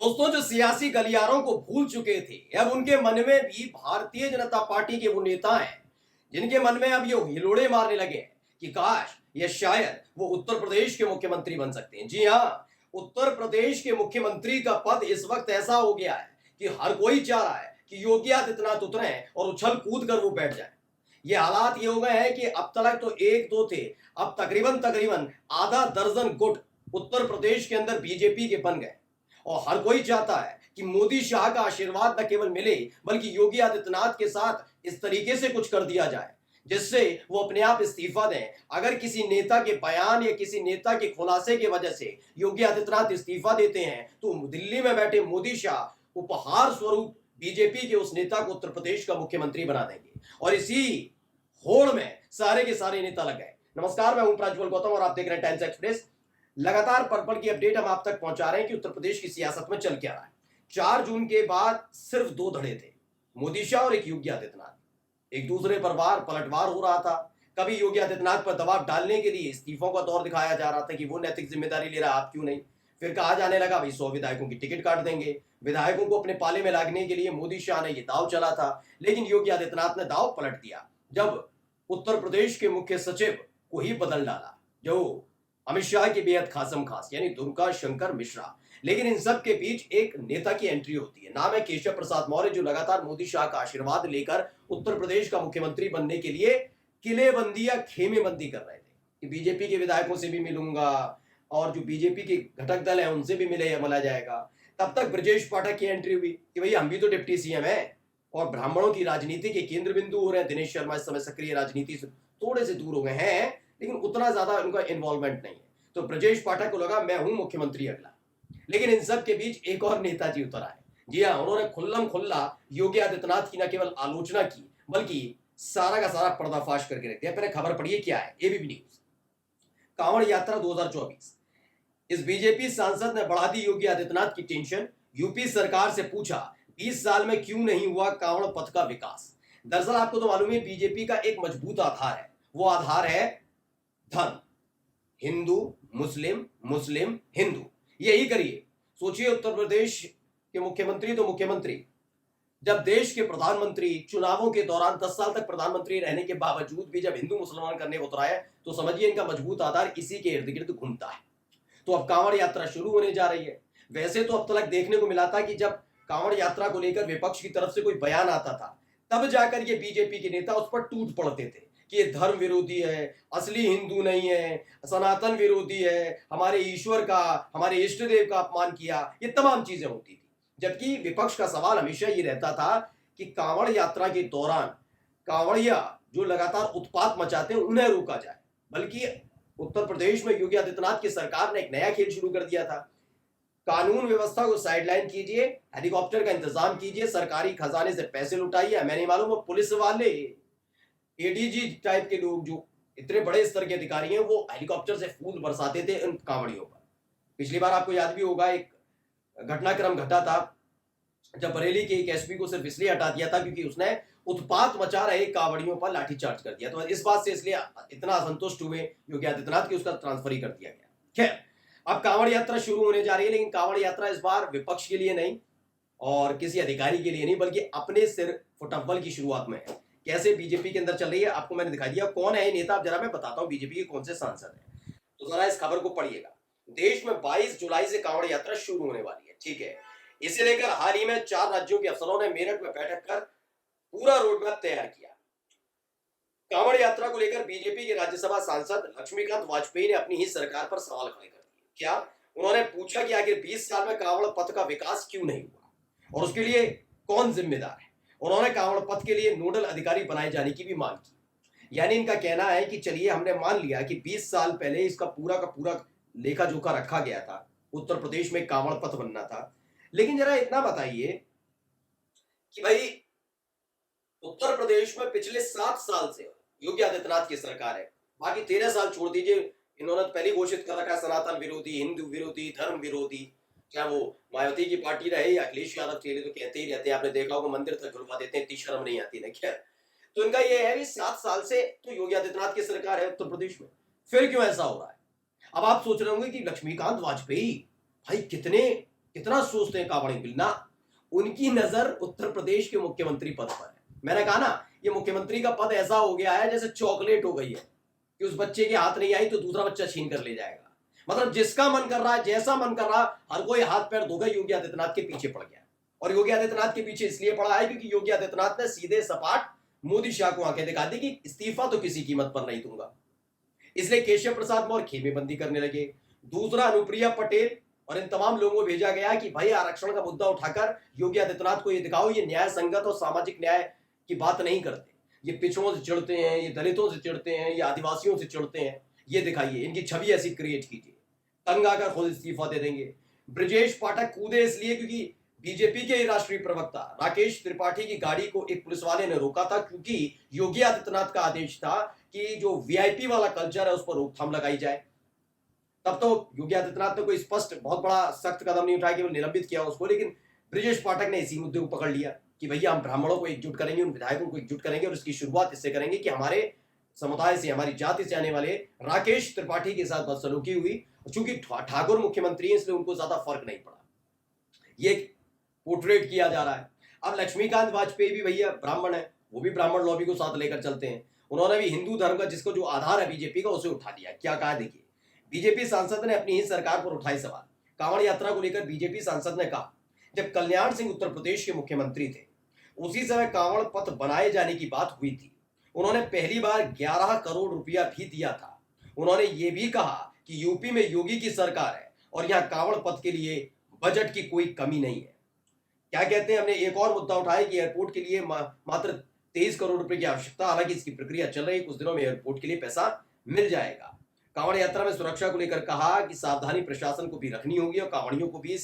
दोस्तों, जो सियासी गलियारों को भूल चुके थे, अब उनके मन में भी भारतीय जनता पार्टी के वो नेता हैं जिनके मन में अब ये हिलोड़े मारने लगे हैं कि काश या शायद वो उत्तर प्रदेश के मुख्यमंत्री बन सकते हैं। जी हाँ, उत्तर प्रदेश के मुख्यमंत्री का पद इस वक्त ऐसा हो गया है कि हर कोई चाह रहा है कि योगी आदित्यनाथ उतरे और उछल कूद कर वो बैठ जाए। ये हालात ये हो गए हैं कि अब तक तो एक दो थे, अब तकरीबन तकरीबन आधा दर्जन गुट उत्तर प्रदेश के अंदर बीजेपी के बन गए। और हर कोई चाहता है कि मोदी शाह का आशीर्वाद न केवल मिले बल्कि योगी आदित्यनाथ के साथ इस तरीके से कुछ कर दिया जाए जिससे वो अपने आप इस्तीफा दें। अगर किसी नेता के बयान या किसी नेता के खुलासे की वजह से योगी आदित्यनाथ इस्तीफा देते हैं तो दिल्ली में बैठे मोदी शाह उपहार स्वरूप बीजेपी के उस नेता को उत्तर प्रदेश का मुख्यमंत्री बना देंगे। और इसी होड़ में सारे के सारे नेता लग गए। नमस्कार, मैं हूं प्रज्वल गौतम और आप देख रहे हैं टाइम्स एक्सप्रेस। लगातार पल पल की अपडेट हम आप तक पहुंचा रहे हैं कि उत्तर प्रदेश की सियासत में चल क्या रहा है। 4 जून के बाद सिर्फ 2 धड़े थे, मोदी शाह और एक योगी आदित्यनाथ। एक दूसरे पर वार पलटवार हो रहा था। कभी योगी आदित्यनाथ पर दबाव डालने के लिए इस्तीफों का दौर दिखाया जा रहा था कि वो नैतिक जिम्मेदारी ले रहा, आप क्यों नहीं। फिर कहा जाने लगा भाई 100 विधायकों की टिकट काट देंगे। विधायकों को अपने पाले में लागने के लिए मोदी शाह ने यह दाव चला था, लेकिन योगी आदित्यनाथ ने दाव पलट दिया जब उत्तर प्रदेश के मुख्य सचिव को ही बदल डाला, जो अमित शाह के बेहद खासम खास यानी दुर्गा शंकर मिश्रा। लेकिन इन सब के बीच एक नेता की एंट्री होती है, नाम है केशव प्रसाद मौर्य, जो लगातार मोदी शाह का आशीर्वाद लेकर उत्तर प्रदेश का मुख्यमंत्री बनने के लिए किलेबंदी या खेमेबंदी कर रहे थे कि बीजेपी के विधायकों से भी मिलूंगा और जो बीजेपी के घटक दल है उनसे भी मिला जाएगा। तब तक ब्रजेश पाठक की एंट्री हुई कि भाई हम भी तो डिप्टी सीएम है और ब्राह्मणों की राजनीति के केंद्र बिंदु हो रहे हैं। दिनेश शर्मा इस समय सक्रिय राजनीति से थोड़े से दूर हो गए हैं, लेकिन उतना ज्यादा उनका इन्वॉल्वमेंट नहीं है। तो ब्रजेश पाठक को लगा मैं हूं मुख्यमंत्री अगला। लेकिन इन सब के बीच एक और नेताजी उतर आए। जी हाँ, उन्होंने खुल्लम खुल्ला योगी आदित्यनाथ की न केवल आलोचना की बल्कि सारा का सारा पर्दाफाश करके रख दिया। पहले खबर पढ़िए क्या है, एबीपी न्यूज। कांवड़ यात्रा 2024, इस बीजेपी सांसद ने बढ़ा दी योगी आदित्यनाथ की टेंशन। यूपी सरकार से पूछा 20 साल में क्यों नहीं हुआ कांवड़ पथ का विकास। दरअसल आपको तो मालूम है बीजेपी का एक मजबूत आधार है, वो आधार है धर्म। हिंदू मुस्लिम, मुस्लिम हिंदू, यही करिए। सोचिए उत्तर प्रदेश के मुख्यमंत्री तो मुख्यमंत्री, जब देश के प्रधानमंत्री चुनावों के दौरान 10 साल तक प्रधानमंत्री रहने के बावजूद भी जब हिंदू मुसलमान करने उतरा है तो समझिए इनका मजबूत आधार इसी के इर्द गिर्द घूमता है। तो अब कांवड़ यात्रा शुरू होने जा रही है। वैसे तो अब तक देखने को मिला था कि जब कांवड़ यात्रा को लेकर विपक्ष की तरफ से कोई बयान आता था तब जाकर ये बीजेपी के नेता उस पर टूट पड़ते थे कि ये धर्म विरोधी है, असली हिंदू नहीं है, सनातन विरोधी है, हमारे ईश्वर का, हमारे इष्ट देव का अपमान किया, ये तमाम चीजें होती थी। जबकि विपक्ष का सवाल हमेशा ये रहता था कि कांवड़ यात्रा के दौरान कांवड़िया जो लगातार उत्पात मचाते हैं उन्हें रोका जाए। बल्कि उत्तर प्रदेश में योगी आदित्यनाथ की सरकार ने एक नया खेल शुरू कर दिया था। कानून व्यवस्था को साइडलाइन कीजिए, हेलीकॉप्टर का इंतजाम कीजिए, सरकारी खजाने से पैसे लुटाइए। मैं नहीं मालूम वो पुलिस वाले एडीजी टाइप के लोग जो इतने बड़े स्तर के अधिकारी हैं वो हेलीकॉप्टर से फूल बरसाते थे इन कांवड़ियों पर। पिछली बार आपको याद भी होगा एक घटनाक्रम घटा था जब बरेली के एक एसपी को सिर्फ इसलिए हटा दिया था क्योंकि उसने उत्पात मचा रहे कांवड़ियों पर लाठीचार्ज कर दिया। तो इस बात से इसलिए इतना असंतुष्ट हुए योगी आदित्यनाथ की उसका ट्रांसफर ही कर दिया गया। खैर, अब कांवड़ यात्रा शुरू होने जा रही है, लेकिन कांवड़ यात्रा इस बार विपक्ष के लिए नहीं और किसी अधिकारी के लिए नहीं बल्कि अपने सिर फुटअव्वल की शुरुआत में है। कैसे बीजेपी के अंदर चल रही है आपको मैंने दिखा दिया। कौन है ये नेता, अब जरा मैं बताता हूं बीजेपी के कौन से सांसद है। तो जरा इस खबर को पढ़िएगा। देश में 22 जुलाई से कांवड़ यात्रा शुरू होने वाली है, ठीक है। इसे लेकर हाल ही में 4 राज्यों के अफसरों ने मेरठ में बैठक कर पूरा रोड मैप तैयार किया। कांवड़ यात्रा को लेकर बीजेपी के राज्यसभा सांसद लक्ष्मीकांत वाजपेयी ने अपनी ही सरकार पर सवाल खड़े कर दिए। क्या? उन्होंने पूछा कि आखिर 20 साल में कांवड़ पथ का विकास क्यों नहीं हुआ और उसके लिए कौन जिम्मेदार है। उन्होंने कांवड़ पथ के लिए नोडल अधिकारी बनाए जाने की भी मांग की। यानी इनका कहना है कि चलिए हमने मान लिया कि 20 साल पहले इसका पूरा का पूरा लेखा जोखा रखा गया था, उत्तर प्रदेश में कांवड़ पथ बनना था, लेकिन जरा इतना बताइए कि भाई उत्तर प्रदेश में पिछले 7 साल से योगी आदित्यनाथ की सरकार है, बाकी 13 साल छोड़ दीजिए, इन्होंने पहले घोषित कर रखा है सनातन विरोधी, हिंदू विरोधी, धर्म विरोधी। क्या वो मायावती की पार्टी रहे या अखिलेश यादव के लिए तो कहते ही रहते हैं, आपने देखा होगा मंदिर तक खुलवा देते हैं, इतनी शर्म नहीं आती ना। खैर, तो इनका ये है कि 7 साल से तो योगी आदित्यनाथ की सरकार है उत्तर प्रदेश में, फिर क्यों ऐसा हो रहा है। अब आप सोच रहे होंगे कि लक्ष्मीकांत वाजपेयी भाई कितने कितना सोचते हैं कावड़ी बिलना। उनकी नजर उत्तर प्रदेश के मुख्यमंत्री पद पर है। मैंने कहा ना, ये मुख्यमंत्री का पद ऐसा हो गया है जैसे चॉकलेट हो गई है कि उस बच्चे के हाथ नहीं आई तो दूसरा बच्चा छीन कर ले जाएगा। मतलब जिसका मन कर रहा है, जैसा मन कर रहा, हर कोई हाथ पैर धोकर योगी आदित्यनाथ के पीछे पड़ गया। और योगी आदित्यनाथ के पीछे इसलिए पड़ा है क्योंकि योगी आदित्यनाथ ने सीधे सपाट मोदी शाह को आंखें दिखा दी कि इस्तीफा तो किसी कीमत पर नहीं दूंगा। इसलिए केशव प्रसाद मौर्य खेमेबंदी करने लगे। दूसरा, अनुप्रिया पटेल और इन तमाम लोगों को भेजा गया कि भाई आरक्षण का मुद्दा उठाकर योगी आदित्यनाथ को ये दिखाओ ये न्याय संगत और सामाजिक न्याय की बात नहीं करते, ये पिछड़ों से चिढ़ते हैं, ये दलितों से चिढ़ते हैं, ये आदिवासियों से चिढ़ते हैं, ये दिखाइए, इनकी छवि ऐसी क्रिएट कीजिए। तंग आकर खुद इस्तीफा दे देंगे। ब्रजेश पाठक कूदे इसलिए क्योंकि बीजेपी के राष्ट्रीय प्रवक्ता राकेश त्रिपाठी की गाड़ी को एक पुलिस वाले ने रोका था, क्योंकि योगी आदित्यनाथ का आदेश था कि जो वीआईपी वाला कल्चर है उस पर रोकथाम लगाई जाए। तब तो योगी आदित्यनाथ ने कोई स्पष्ट बहुत बड़ा सख्त कदम नहीं उठाया, केवल निलंबित किया उसको। लेकिन ब्रजेश पाठक ने इसी मुद्दे को पकड़ लिया कि भैया हम ब्राह्मणों को एकजुट करेंगे, उन विधायकों को एकजुट करेंगे और इसकी शुरुआत इससे करेंगे कि हमारे समुदाय से, हमारी जाति से आने वाले राकेश त्रिपाठी के साथ बदसलूकी हुई। चूंकि ठाकुर मुख्यमंत्री है इसलिए उनको ज्यादा फर्क नहीं पड़ा, ये पोर्ट्रेट किया जा रहा है। अब लक्ष्मीकांत वाजपेयी भी भैया ब्राह्मण है, वो भी ब्राह्मण लॉबी को साथ लेकर चलते हैं। उन्होंने भी हिंदू धर्म का, जिसको जो आधार है बीजेपी का, उसे उठा दिया। क्या कहा देखिए, बीजेपी सांसद ने अपनी ही सरकार पर उठाए सवाल। कांवड़ यात्रा को लेकर बीजेपी सांसद ने कहा, जब कल्याण सिंह उत्तर प्रदेश के मुख्यमंत्री थे उसी समय कांवड़ पथ बनाए जाने की बात हुई थी। उन्होंने पहली बार 11 करोड़ रुपया भी दिया था। उन्होंने ये भी कहा कि यूपी में योगी की सरकार है और यहाँ कांवड़ पथ के लिए बजट की कोई कमी नहीं है। क्या कहते हैं, हमने एक और मुद्दा उठाया कि एयरपोर्ट के लिए मात्र 23 करोड़ रुपए की आवश्यकता, हालांकि इसकी प्रक्रिया चल रही है, कुछ दिनों में एयरपोर्ट के लिए पैसा मिल जाएगा। कांवड़ यात्रा में सुरक्षा को लेकर कहा कि सावधानी प्रशासन को भी रखनी होगी और कांवड़ियों को भी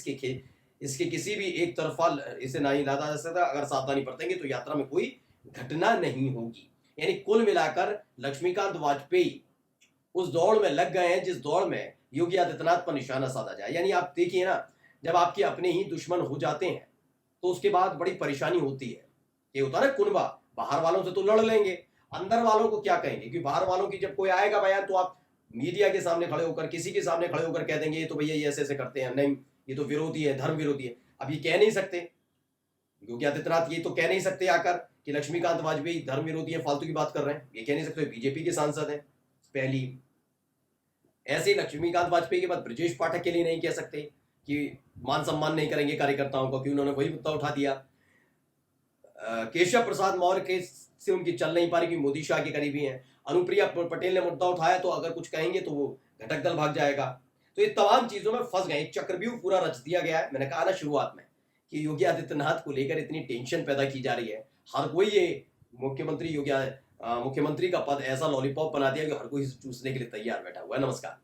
इसके किसी भी एक तरफा इसे नहीं लादा जा सकता। अगर सावधानी बरतेंगे तो यात्रा में कोई घटना नहीं होगी। यानी कुल मिलाकर लक्ष्मीकांत वाजपेयी उस दौड़ में लग गए हैं जिस दौड़ में योगी आदित्यनाथ पर निशाना साधा जाए। यानी आप देखिए ना, जब आपके अपने ही दुश्मन हो जाते हैं तो उसके बाद बड़ी परेशानी होती है। ये होता है ना कुनबा, बाहर वालों से तो लड़ लेंगे, अंदर वालों को क्या कहेंगे? क्योंकि बाहर वालों की जब कोई आएगा बयान तो आप मीडिया के सामने खड़े होकर, किसी के सामने खड़े होकर कह देंगे ये तो भैया ये ऐसे ऐसे करते हैं, नहीं ये तो विरोधी है, धर्म विरोधी है। अब ये कह नहीं सकते, योगी आदित्यनाथ ये तो कह नहीं सकते आकर कि लक्ष्मीकांत वाजपेयी धर्म विरोधी है, फालतू की बात कर रहे हैं, ये कह नहीं सकते। बीजेपी के सांसद हैं पहली। ऐसे ही लक्ष्मीकांत वाजपेयी के बाद ब्रजेश पाठक के लिए नहीं कह सकते कि मान सम्मान नहीं करेंगे कार्यकर्ताओं को, कि उन्होंने वही मुद्दा उठा दिया। केशव प्रसाद मौर्य के से उनकी चल नहीं पा रही कि मोदी शाह के करीबी हैं। अनुप्रिया पटेल ने मुद्दा उठाया तो अगर कुछ कहेंगे तो वो घटक दल भाग जाएगा। तो ये तमाम चीजों में फंस गए, एक चक्रव्यूह पूरा रच दिया गया है। मैंने कहा ना शुरुआत में कि योगी आदित्यनाथ को लेकर इतनी टेंशन पैदा की जा रही है। हर कोई ये मुख्यमंत्री का पद ऐसा लॉलीपॉप बना दिया कि हर कोई चूसने के लिए तैयार बैठा हुआ है। नमस्कार।